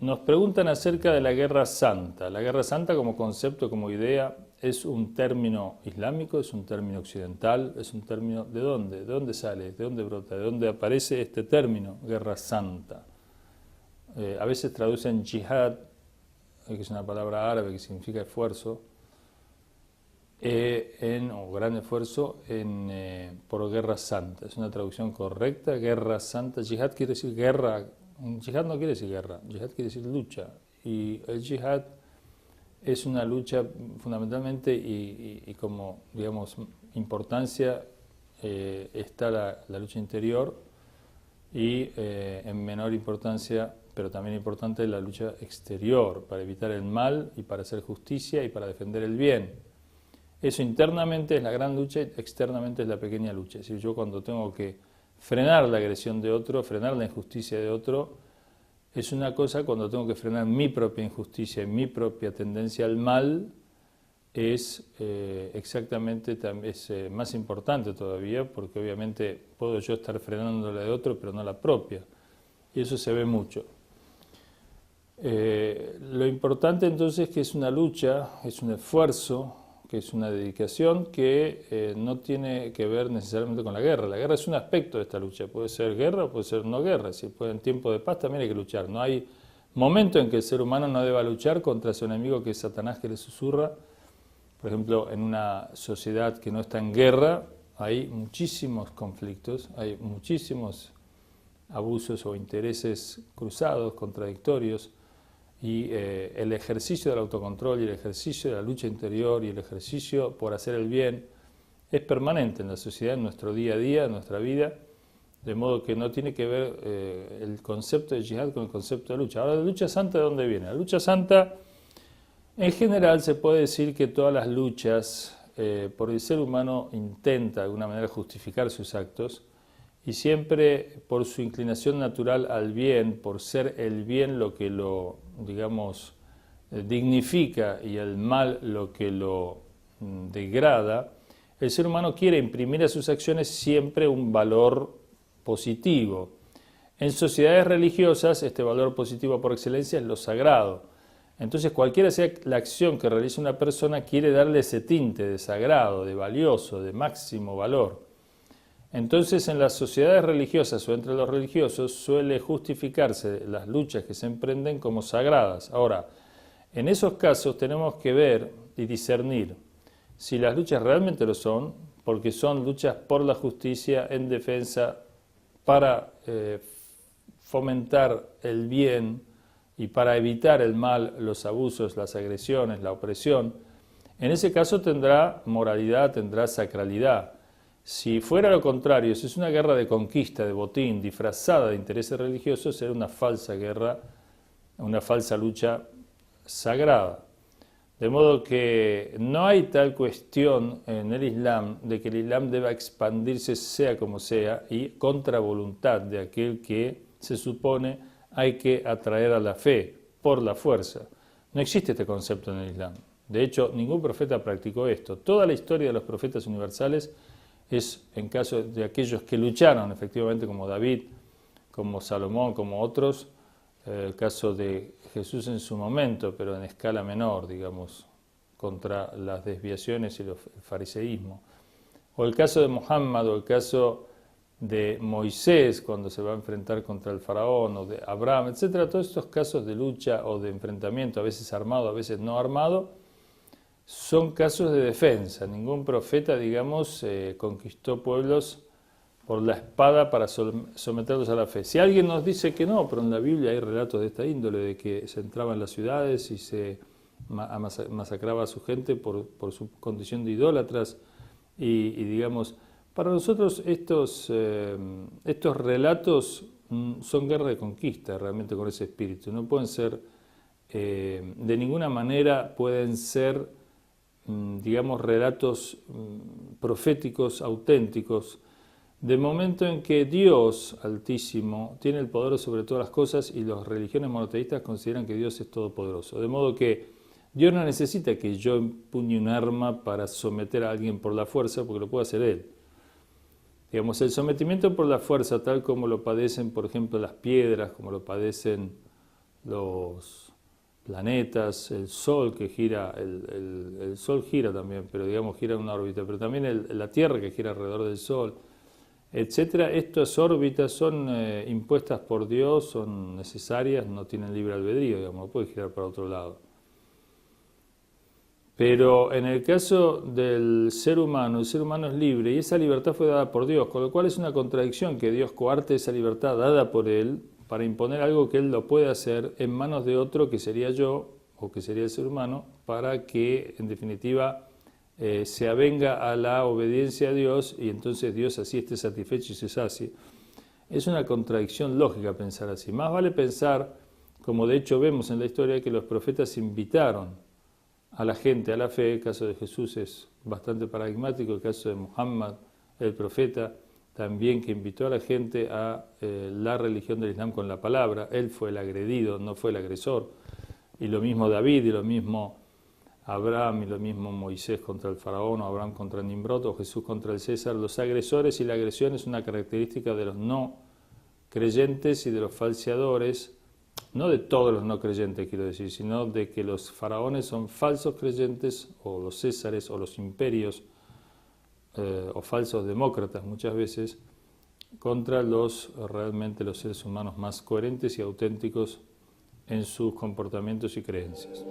Nos preguntan acerca de la Guerra Santa. La Guerra Santa como concepto, como idea, ¿es un término islámico? ¿Es un término occidental? ¿Es un término de dónde? ¿De dónde sale? ¿De dónde brota? ¿De dónde aparece este término, Guerra Santa? A veces traducen jihad, que es una palabra árabe que significa esfuerzo, o gran esfuerzo, por Guerra Santa. Es una traducción correcta, Guerra Santa. Jihad quiere decir guerra. Jihad no quiere decir guerra, jihad quiere decir lucha. Y el jihad es una lucha fundamentalmente y como, digamos, importancia está la lucha interior y en menor importancia, pero también importante, la lucha exterior para evitar el mal y para hacer justicia y para defender el bien. Eso internamente es la gran lucha y externamente es la pequeña lucha. Es decir, yo cuando tengo que frenar la agresión de otro, frenar la injusticia de otro, es una cosa. Cuando tengo que frenar mi propia injusticia y mi propia tendencia al mal, es exactamente más importante todavía, porque obviamente puedo yo estar frenando la de otro, pero no la propia. Y eso se ve mucho. Lo importante entonces es que es una lucha, es un esfuerzo, que es una dedicación que no tiene que ver necesariamente con la guerra. La guerra es un aspecto de esta lucha, puede ser guerra o puede ser no guerra. Si en tiempo de paz también hay que luchar. No hay momento en que el ser humano no deba luchar contra su enemigo, que es Satanás, que le susurra. Por ejemplo, en una sociedad que no está en guerra hay muchísimos conflictos, hay muchísimos abusos o intereses cruzados, contradictorios. Y el ejercicio del autocontrol y el ejercicio de la lucha interior y el ejercicio por hacer el bien es permanente en la sociedad, en nuestro día a día, en nuestra vida, de modo que no tiene que ver el concepto de jihad con el concepto de lucha. Ahora, ¿la lucha santa de dónde viene? La lucha santa, en general, se puede decir que todas las luchas por el ser humano intenta de alguna manera justificar sus actos, y siempre por su inclinación natural al bien, por ser el bien lo que lo, digamos, dignifica y el mal lo que lo degrada, el ser humano quiere imprimir a sus acciones siempre un valor positivo. En sociedades religiosas, este valor positivo por excelencia es lo sagrado. Entonces, cualquiera sea la acción que realice una persona, quiere darle ese tinte de sagrado, de valioso, de máximo valor. Entonces, en las sociedades religiosas o entre los religiosos suele justificarse las luchas que se emprenden como sagradas. Ahora, en esos casos tenemos que ver y discernir si las luchas realmente lo son, porque son luchas por la justicia, en defensa, para fomentar el bien y para evitar el mal, los abusos, las agresiones, la opresión. En ese caso tendrá moralidad, tendrá sacralidad. Si fuera lo contrario, si es una guerra de conquista, de botín, disfrazada de intereses religiosos, será una falsa guerra, una falsa lucha sagrada. De modo que no hay tal cuestión en el Islam de que el Islam deba expandirse sea como sea y contra voluntad de aquel que se supone hay que atraer a la fe por la fuerza. No existe este concepto en el Islam. De hecho, ningún profeta practicó esto. Toda la historia de los profetas universales es en caso de aquellos que lucharon efectivamente, como David, como Salomón, como otros, el caso de Jesús en su momento, pero en escala menor, digamos, contra las desviaciones y el fariseísmo. O el caso de Muhammad, o el caso de Moisés, cuando se va a enfrentar contra el faraón, o de Abraham, etc. Todos estos casos de lucha o de enfrentamiento, a veces armado, a veces no armado, son casos de defensa. Ningún profeta, digamos, conquistó pueblos por la espada para someterlos a la fe. Si alguien nos dice que no, pero en la Biblia hay relatos de esta índole, de que se entraba en las ciudades y se masacraba a su gente por su condición de idólatras, y digamos, para nosotros estos relatos son guerra de conquista realmente con ese espíritu. No pueden ser, de ninguna manera pueden ser, digamos, relatos proféticos auténticos, de momento en que Dios Altísimo tiene el poder sobre todas las cosas y las religiones monoteístas consideran que Dios es todopoderoso. De modo que Dios no necesita que yo empuñe un arma para someter a alguien por la fuerza, porque lo puede hacer Él. Digamos, el sometimiento por la fuerza, tal como lo padecen, por ejemplo, las piedras, como lo padecen los planetas, el Sol que gira, el Sol gira también, pero digamos gira en una órbita, pero también la Tierra que gira alrededor del Sol, etcétera. Estas órbitas son impuestas por Dios, son necesarias, no tienen libre albedrío, digamos, no puede girar para otro lado. Pero en el caso del ser humano, el ser humano es libre y esa libertad fue dada por Dios, con lo cual es una contradicción que Dios coarte esa libertad dada por Él para imponer algo que Él lo puede hacer en manos de otro que sería yo o que sería el ser humano, para que en definitiva se avenga a la obediencia a Dios y entonces Dios así esté satisfecho y se sacie. Es una contradicción lógica pensar así. Más vale pensar, como de hecho vemos en la historia, que los profetas invitaron a la gente a la fe. El caso de Jesús es bastante paradigmático, el caso de Muhammad, el profeta, también, que invitó a la gente a la religión del Islam con la palabra. Él fue el agredido, no fue el agresor. Y lo mismo David, y lo mismo Abraham, y lo mismo Moisés contra el faraón, o Abraham contra Nimrod, o Jesús contra el César. Los agresores y la agresión es una característica de los no creyentes y de los falseadores, no de todos los no creyentes, quiero decir, sino de que los faraones son falsos creyentes, o los césares, o los imperios, o falsos demócratas muchas veces, contra realmente los seres humanos más coherentes y auténticos en sus comportamientos y creencias.